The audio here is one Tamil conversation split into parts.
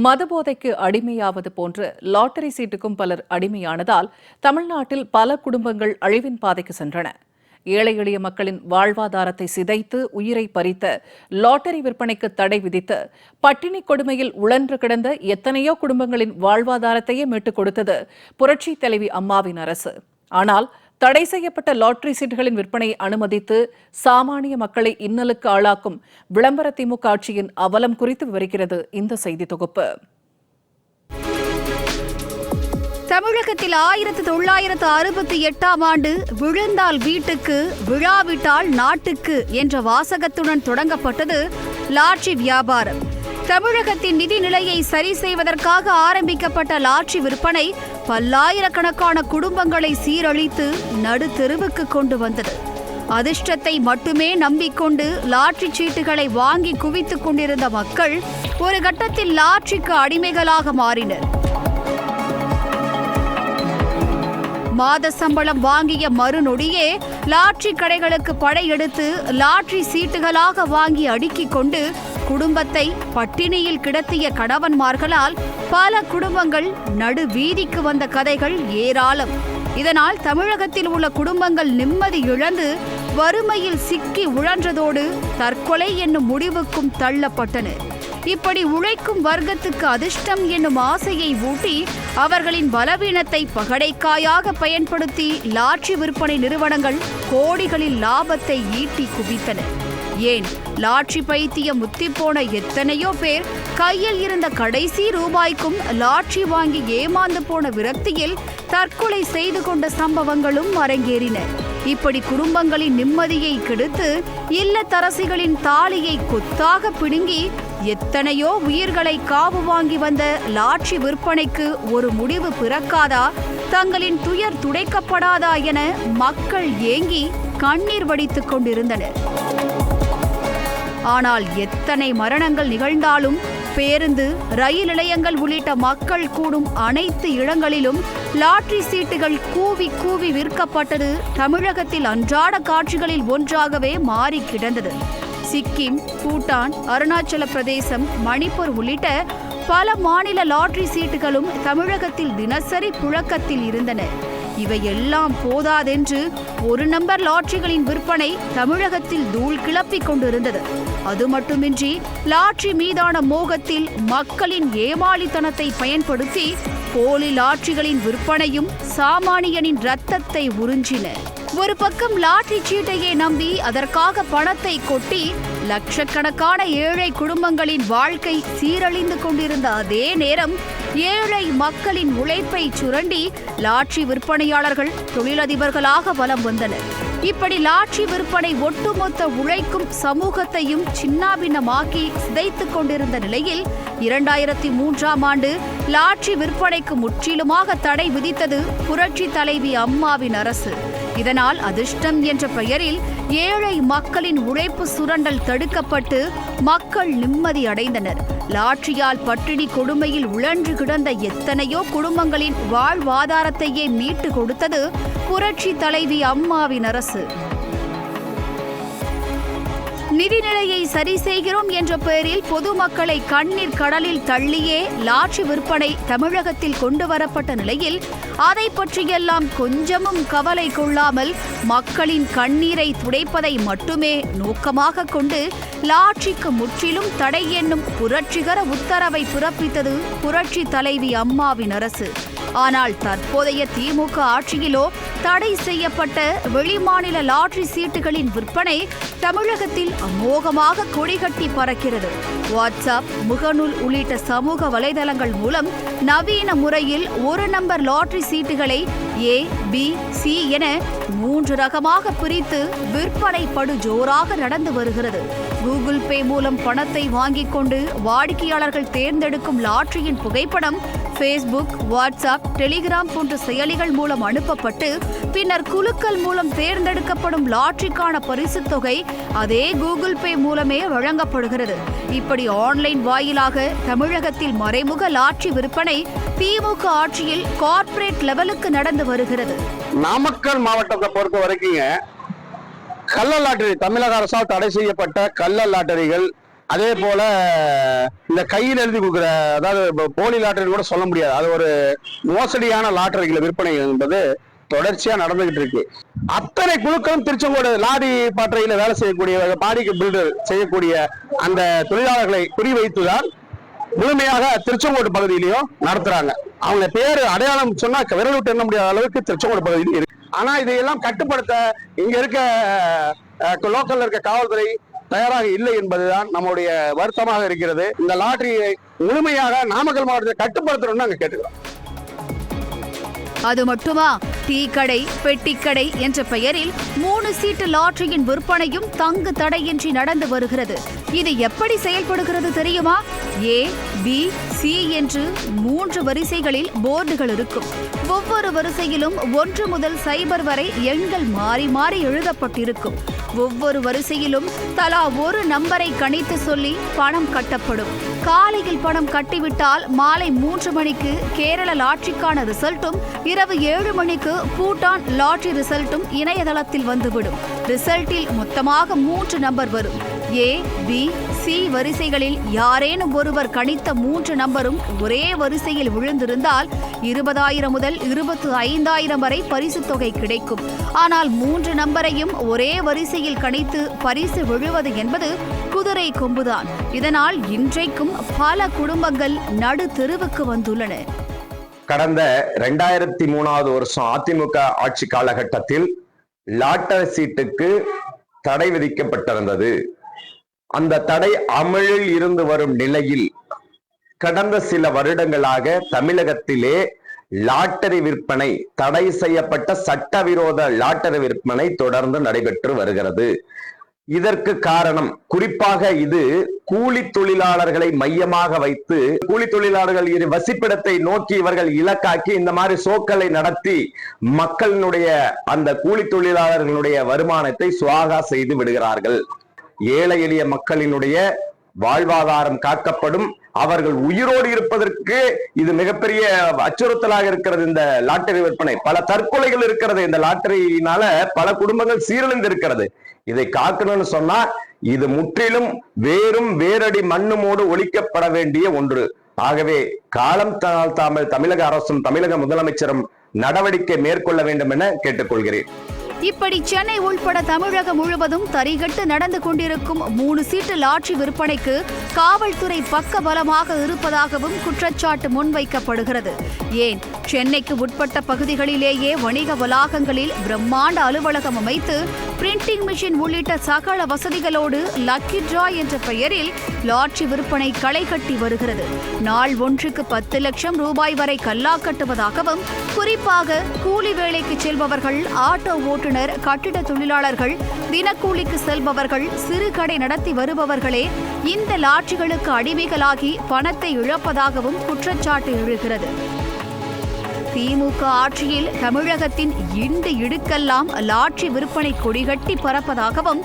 மதுபோதைக்கு அடிமையாவது போன்று லாட்டரி சீட்டுக்கும் பலர் அடிமையானதால் தமிழ்நாட்டில் பல குடும்பங்கள் அழிவின் பாதைக்கு சென்றன. ஏழை எளிய மக்களின் வாழ்வாதாரத்தை சிதைத்து உயிரை பறித்த லாட்டரி விற்பனைக்கு தடை விதித்து பட்டினி கொடுமையில் உழன்று கிடந்த எத்தனையோ குடும்பங்களின் வாழ்வாதாரத்தையே மீட்டுக் கொடுத்தது புரட்சி தலைவி அம்மாவின் அரசு. ஆனால் தடை செய்யப்பட்ட லாட்டரி சீட்டுகளின் விற்பனையை அனுமதித்து சாமானிய மக்களை இன்னலுக்கு ஆளாக்கும் விளம்பர திமுக ஆட்சியின் அவலம் குறித்து விவரிக்கிறது இந்த செய்தி தொகுப்பு. தமிழகத்தில் 1968ஆம் ஆண்டு விழுந்தால் வீட்டுக்கு, விழாவிட்டால் நாட்டுக்கு என்ற வாசகத்துடன் தொடங்கப்பட்டது லாட்டரி வியாபாரம். தமிழகத்தின் நிதி நிலையை சரி செய்வதற்காக ஆரம்பிக்கப்பட்ட லாட்டரி விற்பனை பல்லாயிரக்கணக்கான குடும்பங்களை சீரழித்து நடுத்தெருவுக்கு கொண்டு வந்தது. அதிர்ஷ்டத்தை மட்டுமே நம்பிக்கொண்டு லாட்டரி சீட்டுகளை வாங்கி குவித்துக் கொண்டிருந்த மக்கள் ஒரு கட்டத்தில் லாட்டரிக்கு அடிமைகளாக மாறினர். மாத சம்பளம் வாங்கிய மறுநொடியே லாட்டரி கடைகளுக்கு படையெடுத்து லாட்டரி சீட்டுகளாக வாங்கி அடுக்கிக் கொண்டு குடும்பத்தை பட்டினியில் கிடத்திய கணவன்மார்களால் பல குடும்பங்கள் நடு வீதிக்கு வந்த கதைகள் ஏராளம். இதனால் தமிழகத்தில் உள்ள குடும்பங்கள் நிம்மதி இழந்து வறுமையில் சிக்கி உழன்றதோடு தற்கொலை என்னும் முடிவுக்கும் தள்ளப்பட்டன. இப்படி உழைக்கும் வர்க்கத்துக்கு அதிர்ஷ்டம் என்னும் ஆசையை ஊட்டி அவர்களின் பலவீனத்தை பகடைக்காயாக பயன்படுத்தி லாட்டரி விற்பனை நிறுவனங்கள் கோடிகளில் லாபத்தை ஈட்டி குவித்தன. ஏன், லாட்டரி பைத்தியம் முத்திப்போன எத்தனையோ பேர் கையில் இருந்த கடைசி ரூபாய்க்கும் லாட்டரி வாங்கி ஏமாந்து போன விரக்தியில் தற்கொலை செய்து கொண்ட சம்பவங்களும் அரங்கேறின. இப்படி குடும்பங்களின் நிம்மதியை கெடுத்து இல்லத்தரசிகளின் தாலியை கொத்தாக பிடுங்கி எத்தனையோ உயிர்களை காவு வாங்கி வந்த லாட்டரி விற்பனைக்கு ஒரு முடிவு பிறக்காதா, தங்களின் துயர் துடைக்கப்படாதா என மக்கள் ஏங்கி கண்ணீர் வடித்துக் கொண்டிருந்தனர். ஆனால் எத்தனை மரணங்கள் நிகழ்ந்தாலும் பேருந்து, ரயில் நிலையங்கள் உள்ளிட்ட மக்கள் கூடும் அனைத்து இடங்களிலும் லாட்டரி சீட்டுகள் கூவி கூவி விற்கப்பட்டது தமிழகத்தில் அன்றாட காட்சிகளில் ஒன்றாகவே மாறி கிடந்தது. சிக்கிம், பூட்டான், அருணாச்சல பிரதேசம், மணிப்பூர் உள்ளிட்ட பல மாநில லாட்டரி சீட்டுகளும் தமிழகத்தில் தினசரி புழக்கத்தில் இருந்தன. இவையெல்லாம் போதாதென்று ஒரு நம்பர் லாட்டரிகளின் விற்பனை தமிழகத்தில் தூள் கிளப்பிக் கொண்டிருந்தது. அது மட்டுமின்றி லாட்டரி மீதான மோகத்தில் மக்களின் ஏமாளித்தனத்தை பயன்படுத்தி போலி லாட்டரிகளின் விற்பனையும் சாமானியனின் இரத்தத்தை உறிஞ்சின. ஒரு பக்கம் லாட்டரி சீட்டையே நம்பி அதற்காக பணத்தை கொட்டி லட்சக்கணக்கான ஏழை குடும்பங்களின் வாழ்க்கை சீரழிந்து கொண்டிருந்த அதே நேரம் ஏழை மக்களின் உழைப்பை சுரண்டி லாட்டரி விற்பனையாளர்கள் தொழிலதிபர்களாக வலம் வந்தனர். இப்படி லாட்டரி விற்பனை ஒட்டுமொத்த உழைக்கும் சமூகத்தையும் சின்னாபின்னமாக்கி சிதைத்துக் கொண்டிருந்த நிலையில் 2003ஆம் ஆண்டு லாட்டரி விற்பனைக்கு முற்றிலுமாக தடை விதித்தது புரட்சி தலைவி அம்மாவின் அரசு. இதனால் அதிர்ஷ்டம் என்ற பெயரில் ஏழை மக்களின் உழைப்பு சுரண்டல் தடுக்கப்பட்டு மக்கள் நிம்மதி அடைந்தனர். லாட்டரியால் பட்டினி கொடுமையில் உழன்று கிடந்த எத்தனையோ குடும்பங்களின் வாழ்வாதாரத்தையே மீட்டு கொடுத்தது புரட்சி தலைவி அம்மாவின் அரசு. நிதிநிலையை சரி செய்கிறோம் என்ற பெயரில் பொதுமக்களை கண்ணீர் கடலில் தள்ளியே லாட்டரி விற்பனை தமிழகத்தில் கொண்டு வரப்பட்ட நிலையில் அதை பற்றியெல்லாம் கொஞ்சமும் கவலை கொள்ளாமல் மக்களின் கண்ணீரை துடைப்பதை மட்டுமே நோக்கமாக கொண்டு லாட்டரிக்கு முற்றிலும் தடை என்னும் புரட்சிகர உத்தரவை பிறப்பித்தது புரட்சி தலைவி அம்மாவின் அரசு. ஆனால் தற்போதைய திமுக ஆட்சியிலோ தடை செய்யப்பட்ட வெளிமாநில லாட்டரி சீட்டுகளின் விற்பனை தமிழகத்தில் அமோகமாக கொடிகட்டி பறக்கிறது. வாட்ஸ்அப், முகநூல் உள்ளிட்ட சமூக வலைதளங்கள் மூலம் நவீன முறையில் ஒரு நம்பர் லாட்டரி சீட்டுகளை A, B, C என 3 ரகமாக பிரித்து விற்பனை படு ஜோராக நடந்து வருகிறது. கூகுள் பே மூலம் பணத்தை வாங்கிக் கொண்டு வாடிக்கையாளர்கள் தேர்ந்தெடுக்கும் லாட்டரியின் புகைப்படம் ஃபேஸ்புக், வாட்ஸ்அப், டெலிகிராம் போன்ற செயலிகள் மூலம் அனுப்பப்பட்டு பின்னர் குலுக்கல் மூலம் தேர்ந்தெடுக்கப்படும் லாட்டரிக்கான பரிசுத் தொகை அதே கூகுள் பே மூலமே வழங்கப்படுகிறது. இப்படி ஆன்லைன் வாயிலாக தமிழகத்தில் மறைமுக லாட்டரி விற்பனை திமுக ஆட்சியில் கார்ப்பரேட் லெவலுக்கு நடந்து வருகிறது. நாமக்கல் மாவட்டத்தை பொறுத்த வரைக்கும் கள்ள லாட்டரி, தமிழக அரசால் தடை செய்யப்பட்ட கள்ள லாட்டரிகள் அதே போல இந்த கையில் எழுதி கொடுக்குற, அதாவது போலி லாட்டரி கூட சொல்ல முடியாது, அது ஒரு மோசடியான லாட்டரிகளை விற்பனை என்பது தொடர்ச்சியா நடந்துகிட்டு இருக்கு. அத்தனை குழுக்களும் திருச்செங்கோடு லாரி பாட்டறையில வேலை செய்யக்கூடிய பாடிக்கு பில்டர் செய்யக்கூடிய அந்த தொழிலாளர்களை குறிவைத்துதான் முழுமையாக திருச்செங்கோடு பகுதியிலையும் நடத்துறாங்க. அவங்க பேரு அடையாளம் சொன்னா விரல் விட்டு எண்ண முடியாத அளவுக்கு திருச்செங்கோடு பகுதியில் இருக்கு. ஆனா இதையெல்லாம் கட்டுப்படுத்த இங்க இருக்க லோக்கல்ல இருக்க காவல்துறை தயாராக இல்லை என்பதுதான் நம்முடைய வருத்தமாக இருக்கிறது. இந்த லாட்டரியை முழுமையாக நாமக்கல் மாவட்டத்தை கட்டுப்படுத்தணும்னு நாங்க கேட்டுக்கிறோம். அது மட்டுமா, டீ கடை, பெட்டிக்கடை என்ற பெயரில் 3 சீட்டு லாட்டரியின் விற்பனையும் தங்கு தடையின்றி நடந்து வருகிறது. இது எப்படி செயல்படுகிறது தெரியுமா? A, B, C என்று 3 வரிசைகளில் போர்டுகள் இருக்கும். ஒவ்வொரு வரிசையிலும் 1 முதல் 0 வரை எண்கள் மாறி மாறி எழுதப்பட்டிருக்கும். ஒவ்வொரு வரிசையிலும் தலா ஒரு நம்பரை கணித்து சொல்லி பணம் கட்டப்படும். காலையில் பணம் கட்டிவிட்டால் மாலை 3 மணிக்கு கேரள லாட்டரிக்கான ரிசல்ட்டும், இரவு 7 மணிக்கு பூட்டான் லாட்டரி ரிசல்ட்டும் இணையதளத்தில் வந்துவிடும். ரிசல்ட்டில் மொத்தமாக 3 நம்பர் வரும். A, B, C வரிசைகளில் யாரேனும் ஒருவர் கணித்த 3 நம்பரும் ஒரே வரிசையில் விழுந்திருந்தால் 20,000 முதல் 25,000 வரை பரிசு தொகை கிடைக்கும். ஆனால் 3 நம்பரையும் ஒரே வரிசையில் கணித்து பரிசு விழுவது என்பது குதிரை கொம்புதான். இதனால் இன்றைக்கும் பல குடும்பங்கள் நடு தெருவுக்கு வந்துள்ளன. கடந்த 2003 வருஷம் அதிமுக ஆட்சி காலகட்டத்தில் லாட்டரி சீட்டுக்கு தடை விதிக்கப்பட்டிருந்தது. அந்த தடை அமலில் இருந்து வரும் நிலையில் கடந்த சில வருடங்களாக தமிழகத்திலே லாட்டரி விற்பனை, தடை செய்யப்பட்ட சட்டவிரோத லாட்டரி விற்பனை தொடர்ந்து நடைபெற்று வருகிறது. இதற்கு காரணம் குறிப்பாக இது கூலி தொழிலாளர்களை மையமாக வைத்து, கூலி தொழிலாளர்கள் வசிப்பிடத்தை நோக்கி இவர்கள் இலக்காக்கி இந்த மாதிரி சோக்களை நடத்தி மக்களினுடைய அந்த கூலி தொழிலாளர்களுடைய வருமானத்தை சுவாகா செய்து விடுகிறார்கள். ஏழை எளிய மக்களினுடைய வாழ்வாதாரம் காக்கப்படும், அவர்கள் உயிரோடு இருப்பதற்கு இது மிகப்பெரிய அச்சுறுத்தலாக இருக்கிறது. இந்த லாட்டரி விற்பனை, பல தற்கொலைகள் இருக்கிறது இந்த லாட்டரியினால, பல குடும்பங்கள் சீரழிந்து இருக்கிறது. இதை காக்கணும்னு சொன்னா இது முற்றிலும் வேரடி மண்ணுமோடு ஒழிக்கப்பட வேண்டிய ஒன்று. ஆகவே காலம் தாழ்த்தாமல் தமிழக அரசும் தமிழக முதலமைச்சரும் நடவடிக்கை மேற்கொள்ள வேண்டும் என கேட்டுக்கொள்கிறேன். இப்படி சென்னை உள்பட தமிழகம் முழுவதும் தரிகட்டு நடந்து கொண்டிருக்கும் 3 சீட்டு லாட்டரி விற்பனைக்கு காவல்துறை பக்கபலமாக இருப்பதாகவும் குற்றச்சாட்டு முன்வைக்கப்படுகிறது. ஏன், சென்னைக்கு உட்பட்ட பகுதிகளிலேயே வணிக வளாகங்களில் பிரம்மாண்ட அலுவலகம் அமைத்து பிரிண்டிங் மிஷின் உள்ளிட்ட சகல வசதிகளோடு லக்கி டிரா என்ற பெயரில் லாட்டரி விற்பனை களை கட்டி வருகிறது. நாள் ஒன்றுக்கு 10 லட்சம் ரூபாய் வரை கல்லா கட்டுவதாகவும், குறிப்பாக கூலி வேலைக்கு செல்பவர்கள், ஆட்டோ ஓட்டுநர், கட்டிட தொழிலாளர்கள், தினக்கூலிக்கு செல்பவர்கள், சிறு கடை நடத்தி வருபவர்களே இந்த லாட்டரிகளுக்கு அடிமைகளாகி பணத்தை இழப்பதாகவும் குற்றச்சாட்டு எழுகிறது. திமுக ஆட்சியில் தமிழகத்தின் இண்டு இடுக்கெல்லாம் லாட்டரி விற்பனை கொடிகட்டி பறப்பதாகவும்,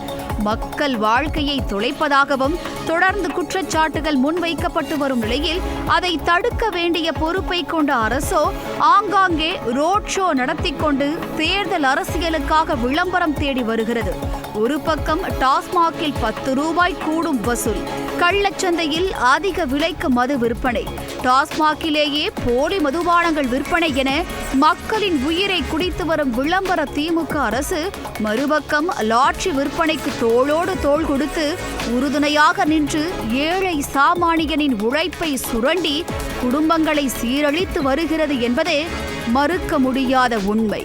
மக்கள் வாழ்க்கையை தொலைப்பதாகவும் தொடர்ந்து குற்றச்சாட்டுகள் முன்வைக்கப்பட்டு வரும் நிலையில் அதை தடுக்க வேண்டிய பொறுப்பை கொண்ட அரசோ ஆங்காங்கே ரோட் ஷோ நடத்தி கொண்டு தேர்தல் அரசியலுக்காக விளம்பரம் தேடி வருகிறது. ஒரு பக்கம் டாஸ்மாகில் 10 ரூபாய் கூடும் வசூல், கள்ளச்சந்தையில் அதிக விலைக்கு மது விற்பனை, டாஸ்மாகிலேயே போலி மதுபானங்கள் விற்பனை என மக்களின் உயிரை குடித்து வரும் விளம்பர திமுக அரசு மறுபக்கம் லாட்டரி விற்பனைக்கு தோளோடு தோள் கொடுத்து உறுதுணையாக நின்று ஏழை சாமானியனின் உழைப்பை சுரண்டி குடும்பங்களை சீரழித்து வருகிறது என்பதே மறுக்க முடியாத உண்மை.